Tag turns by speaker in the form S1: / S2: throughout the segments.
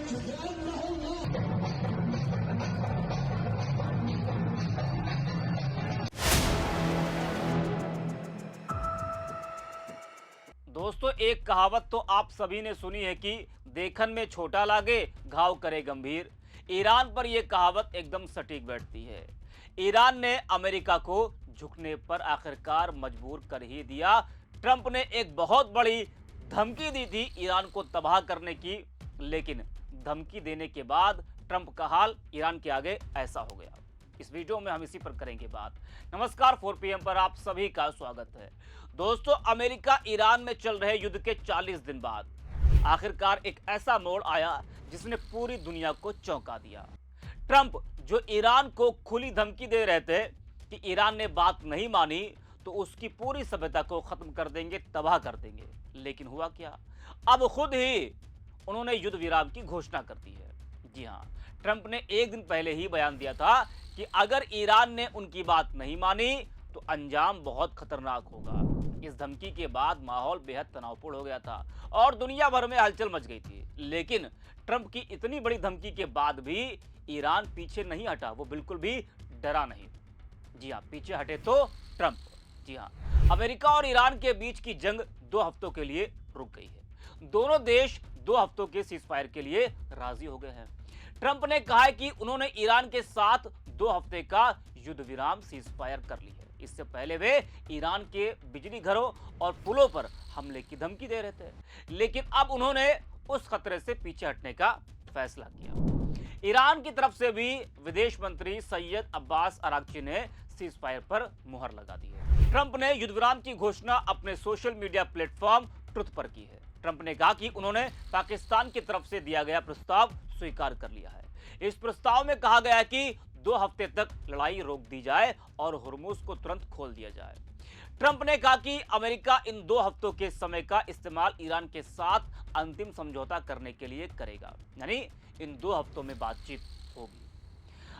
S1: दोस्तों, एक कहावत तो आप सभी ने सुनी है कि देखन में छोटा लागे घाव करे गंभीर। ईरान पर यह कहावत एकदम सटीक बैठती है। ईरान ने अमेरिका को झुकने पर आखिरकार मजबूर कर ही दिया। ट्रंप ने एक बहुत बड़ी धमकी दी थी ईरान को तबाह करने की, लेकिन धमकी देने के बाद ट्रंप का हाल ईरान के आगे ऐसा हो गया। इस वीडियो में हम इसी पर करेंगे बात। नमस्कार, 4 PM पर आप सभी का स्वागत है। दोस्तों, अमेरिका ईरान में चल रहे युद्ध के 40 दिन बाद आखिरकार एक ऐसा मोड़ आया जिसने पूरी दुनिया को चौंका दिया। ट्रंप जो ईरान को खुली धमकी दे रहे थे कि ईरान ने बात नहीं मानी तो उसकी पूरी सभ्यता को खत्म कर देंगे, तबाह कर देंगे, लेकिन हुआ क्या? अब खुद ही उन्होंने युद्ध विराम की घोषणा कर दी है। जी हां, ट्रंप ने एक दिन पहले ही बयान दिया था कि अगर ईरान ने उनकी बात नहीं मानी तो अंजाम बहुत खतरनाक होगा। इस धमकी के बाद माहौल बेहद तनावपूर्ण हो गया था और दुनिया भर में हलचल मच गई थी। लेकिन ट्रंप की इतनी बड़ी धमकी के बाद भी ईरान पीछे नहीं हटा, वो बिल्कुल भी डरा नहीं। जी हां, पीछे हटे तो ट्रंप। जी हां, अमेरिका और ईरान के बीच की जंग 2 हफ्तों के लिए रुक गई है। दोनों देश 2 हफ्तों के सीजफायर के लिए राजी हो गए हैं। ट्रंप ने कहा है कि उन्होंने ईरान के साथ 2 हफ्ते का युद्ध विराम सीजफायर कर ली है। इससे पहले वे ईरान के बिजली घरों और पुलों पर हमले की धमकी दे रहे थे, लेकिन अब उन्होंने उस खतरे से पीछे हटने का फैसला किया। ईरान की तरफ से भी विदेश मंत्री सैयद अब्बास अरागची ने सीजफायर पर मुहर लगा दी है। ट्रंप ने युद्ध विराम की घोषणा अपने सोशल मीडिया प्लेटफॉर्म ट्रुथ पर की है। ट्रंप ने कहा कि उन्होंने पाकिस्तान की तरफ से दिया गया प्रस्ताव स्वीकार कर लिया है। इस प्रस्ताव में कहा गया है कि 2 हफ्ते तक लड़ाई रोक दी जाए और हुर्मुज को तुरंत खोल दिया जाए। ट्रंप ने कहा कि अमेरिका इन 2 हफ्तों के समय का इस्तेमाल ईरान के साथ अंतिम समझौता करने के लिए करेगा, यानी इन 2 हफ्तों में बातचीत होगी।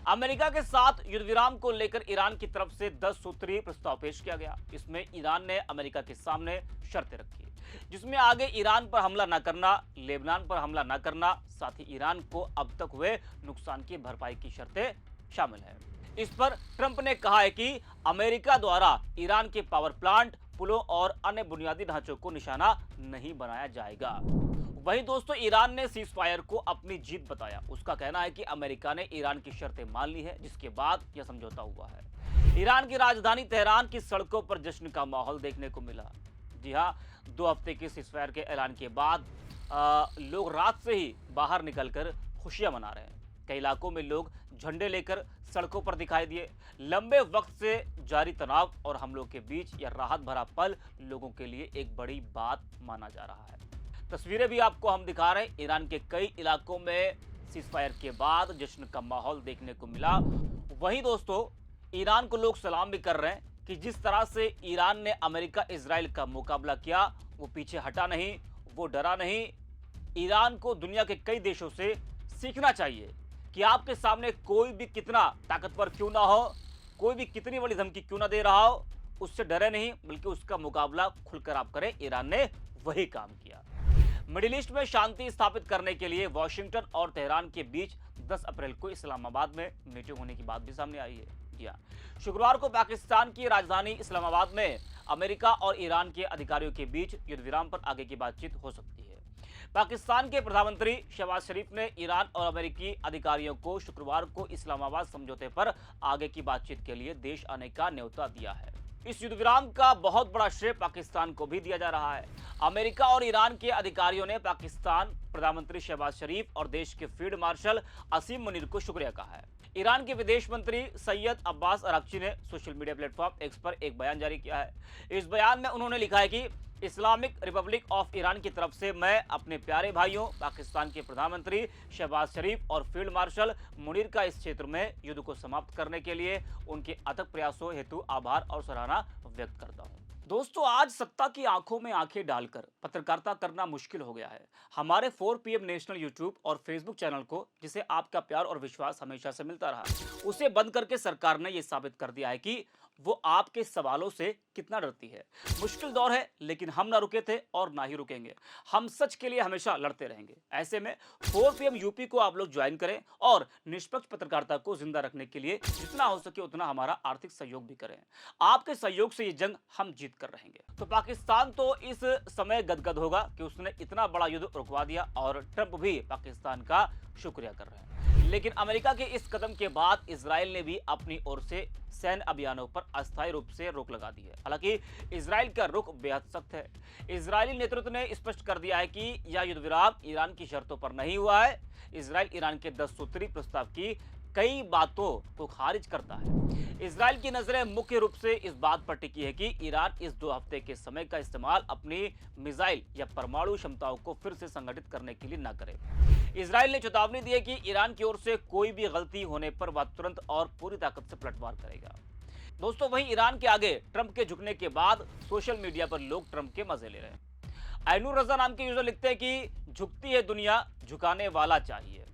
S1: अमेरिका के साथ युद्ध विराम को लेकर ईरान की तरफ से 10 सूत्रीय प्रस्ताव पेश किया गया। इसमें ईरान ने अमेरिका के सामने शर्तें रखी, जिसमें आगे ईरान पर हमला न करना, लेबनान पर हमला न करना, साथ ही ईरान को अब तक हुए नुकसान की भरपाई की शर्तें शामिल है। इस पर ट्रंप ने कहा है कि अमेरिका द्वारा ईरान के पावर प्लांट, पुलों और अन्य बुनियादी ढांचों को निशाना नहीं बनाया जाएगा। वहीं दोस्तों, ईरान ने सीजफायर को अपनी जीत बताया। उसका कहना है कि अमेरिका ने ईरान की शर्तें मान ली है, जिसके बाद यह समझौता हुआ है। ईरान की राजधानी तेहरान की सड़कों पर जश्न का माहौल देखने को मिला। जी हां, 2 हफ्ते के सीजफायर के ऐलान के बाद लोग रात से ही बाहर निकलकर खुशियां मना रहे हैं। कई इलाकों में लोग झंडे लेकर सड़कों पर दिखाई दिए। लंबे वक्त से जारी तनाव और हमलों के बीच यह राहत भरा पल लोगों के लिए एक बड़ी बात माना जा रहा है। तस्वीरें भी आपको हम दिखा रहे हैं। ईरान के कई इलाकों में सीजफायर के बाद जश्न का माहौल देखने को मिला। वहीं दोस्तों, ईरान को लोग सलाम भी कर रहे हैं कि जिस तरह से ईरान ने अमेरिका इजराइल का मुकाबला किया, वो पीछे हटा नहीं, वो डरा नहीं। ईरान को दुनिया के कई देशों से सीखना चाहिए कि आपके सामने कोई भी कितना ताकतवर क्यों ना हो, कोई भी कितनी बड़ी धमकी क्यों ना दे रहा हो, उससे डरे नहीं, बल्कि उसका मुकाबला खुलकर आप करें। ईरान ने वही काम किया। मिडिल ईस्ट में शांति स्थापित करने के लिए वाशिंगटन और तेहरान के बीच 10 अप्रैल को इस्लामाबाद में मीटिंग होने की बात भी सामने आई है। जी हां, शुक्रवार को पाकिस्तान की राजधानी इस्लामाबाद में अमेरिका और ईरान के अधिकारियों के बीच युद्ध विराम पर आगे की बातचीत हो सकती है। पाकिस्तान के प्रधानमंत्री शहबाज शरीफ ने ईरान और अमेरिकी अधिकारियों को शुक्रवार को इस्लामाबाद समझौते पर आगे की बातचीत के लिए देश आने का न्योता दिया है। इस युद्ध विराम का बहुत बड़ा श्रेय पाकिस्तान को भी दिया जा रहा है। अमेरिका और ईरान के अधिकारियों ने पाकिस्तान, प्रधानमंत्री शहबाज शरीफ और देश के फील्ड मार्शल असीम मुनीर को शुक्रिया कहा है। ईरान के विदेश मंत्री सैयद अब्बास अरागची ने सोशल मीडिया प्लेटफॉर्म एक्स पर एक बयान जारी किया है। इस बयान में उन्होंने लिखा है कि इस्लामिक रिपब्लिक ऑफ ईरान की तरफ से मैं अपने प्यारे भाइयों पाकिस्तान के प्रधानमंत्री शहबाज शरीफ और फील्ड मार्शल मुनीर का इस क्षेत्र में युद्ध को समाप्त करने के लिए उनके अथक प्रयासों हेतु आभार और सराहना व्यक्त करता हूं। दोस्तों, आज सत्ता की आंखों में आंखें डालकर पत्रकारिता करना मुश्किल हो गया है। हमारे 4 पीएम नेशनल यूट्यूब और फेसबुक चैनल को, जिसे आपका प्यार और विश्वास हमेशा से मिलता रहा, उसे बंद करके सरकार ने यह साबित कर दिया है कि वो आपके सवालों से कितना डरती है। मुश्किल दौर है, लेकिन हम ना रुके थे और ना ही रुकेंगे। हम सच के लिए हमेशा लड़ते रहेंगे। ऐसे में 4 पीएम यूपी को आप लोग ज्वाइन करें और निष्पक्ष पत्रकारिता को जिंदा रखने के लिए जितना हो सके उतना हमारा आर्थिक सहयोग भी करें। आपके सहयोग से ये जंग हम जीत कर रहेंगे। तो पाकिस्तान तो इस समय गदगद होगा कि उसने इतना बड़ा युद्ध रुकवा दिया और ट्रंप भी पाकिस्तान का शुक्रिया कर रहे हैं। लेकिन अमेरिका के इस कदम के बाद इजराइल ने भी अपनी ओर से सैन्य अभियानों पर अस्थायी रूप से रोक लगा दी है। हालांकि इजराइल का रुख बेहद सख्त है। इजरायली नेतृत्व ने स्पष्ट कर दिया है कि यह युद्ध विराम ईरान की शर्तों पर नहीं हुआ है। इजराइल ईरान के 10 सूत्री प्रस्ताव की कई बातों को खारिज करता है। इजराइल की नजरें मुख्य रूप से इस बात पर टिकी है कि ईरान इस 2 हफ्ते के समय का इस्तेमाल अपनी मिसाइल या परमाणु क्षमताओं को फिर से संगठित करने के लिए न करे। इजराइल ने चेतावनी दी है कि ईरान की ओर से कोई भी गलती होने पर वह तुरंत और पूरी ताकत से पलटवार करेगा। दोस्तों, वहीं ईरान के आगे ट्रंप के झुकने के बाद सोशल मीडिया पर लोग ट्रंप के मजे ले रहे हैं। ऐनूर रजा नाम के यूजर लिखते हैं कि झुकती है दुनिया, झुकाने वाला चाहिए।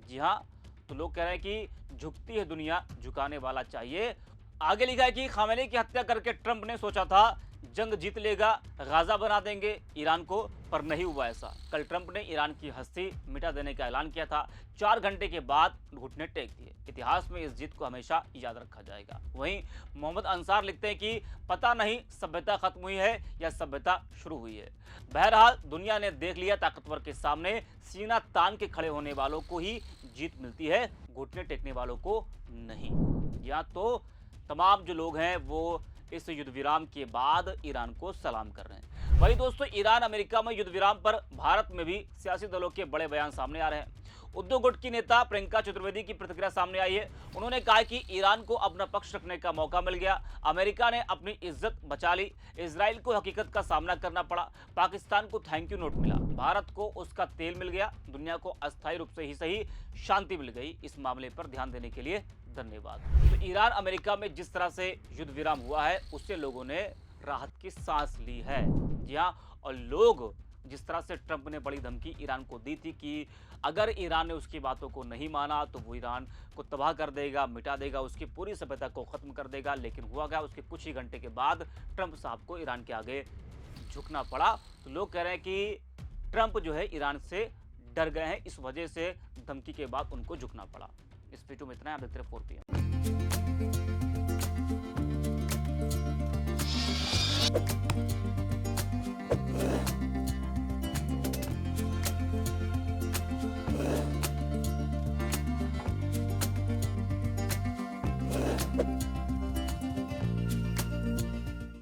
S1: जी हाँ, तो लोग कह रहे हैं कि झुकती है दुनिया, झुकाने वाला चाहिए। आगे लिखा है कि खामेनी की हत्या करके ट्रंप ने सोचा था जंग जीत लेगा, गाजा बना देंगे ईरान को, पर नहीं हुआ ऐसा। कल ट्रंप ने ईरान की हस्ती मिटा देने का ऐलान किया था। 4 घंटे के बाद घुटने टेक दिए। इतिहास में इस जीत को हमेशा याद रखा जाएगा। वहीं मोहम्मद अंसार लिखते हैं कि पता नहीं सभ्यता खत्म हुई है या सभ्यता शुरू हुई है। बहरहाल दुनिया ने देख लिया, ताकतवर के सामने सीना तान के खड़े होने वालों को ही जीत मिलती है, घुटने टेकने वालों को नहीं। या तो तमाम जो लोग हैं वो इस युद्ध विराम के बाद ईरान को सलाम कर रहे हैं। वहीं दोस्तों, ईरान अमेरिका में युद्ध विराम पर भारत में भी सियासी दलों के बड़े बयान सामने आ रहे हैं। उद्योग गुट की नेता प्रियंका चतुर्वेदी की प्रतिक्रिया सामने आई है। उन्होंने कहा कि ईरान को अपना पक्ष रखने का मौका मिल गया, अमेरिका ने अपनी इज्जत बचा ली, इजराइल को हकीकत का सामना करना पड़ा, पाकिस्तान को थैंक यू नोट मिला, भारत को उसका तेल मिल गया, दुनिया को अस्थायी रूप से ही सही शांति मिल गई। इस मामले पर ध्यान देने के लिए धन्यवाद। तो ईरान अमेरिका में जिस तरह से युद्ध विराम हुआ है, उससे लोगों ने राहत की सांस ली है। जी हाँ, और लोग जिस तरह से ट्रंप ने बड़ी धमकी ईरान को दी थी कि अगर ईरान ने उसकी बातों को नहीं माना तो वो ईरान को तबाह कर देगा, मिटा देगा, उसकी पूरी सभ्यता को खत्म कर देगा। लेकिन हुआ क्या, उसके कुछ ही घंटे के बाद ट्रंप साहब को ईरान के आगे झुकना पड़ा। तो लोग कह रहे हैं कि ट्रंप जो है ईरान से डर गए हैं, इस वजह से धमकी के बाद उनको झुकना पड़ा। इस वीडियो में इतना है। आप देखते रहे 4 PM।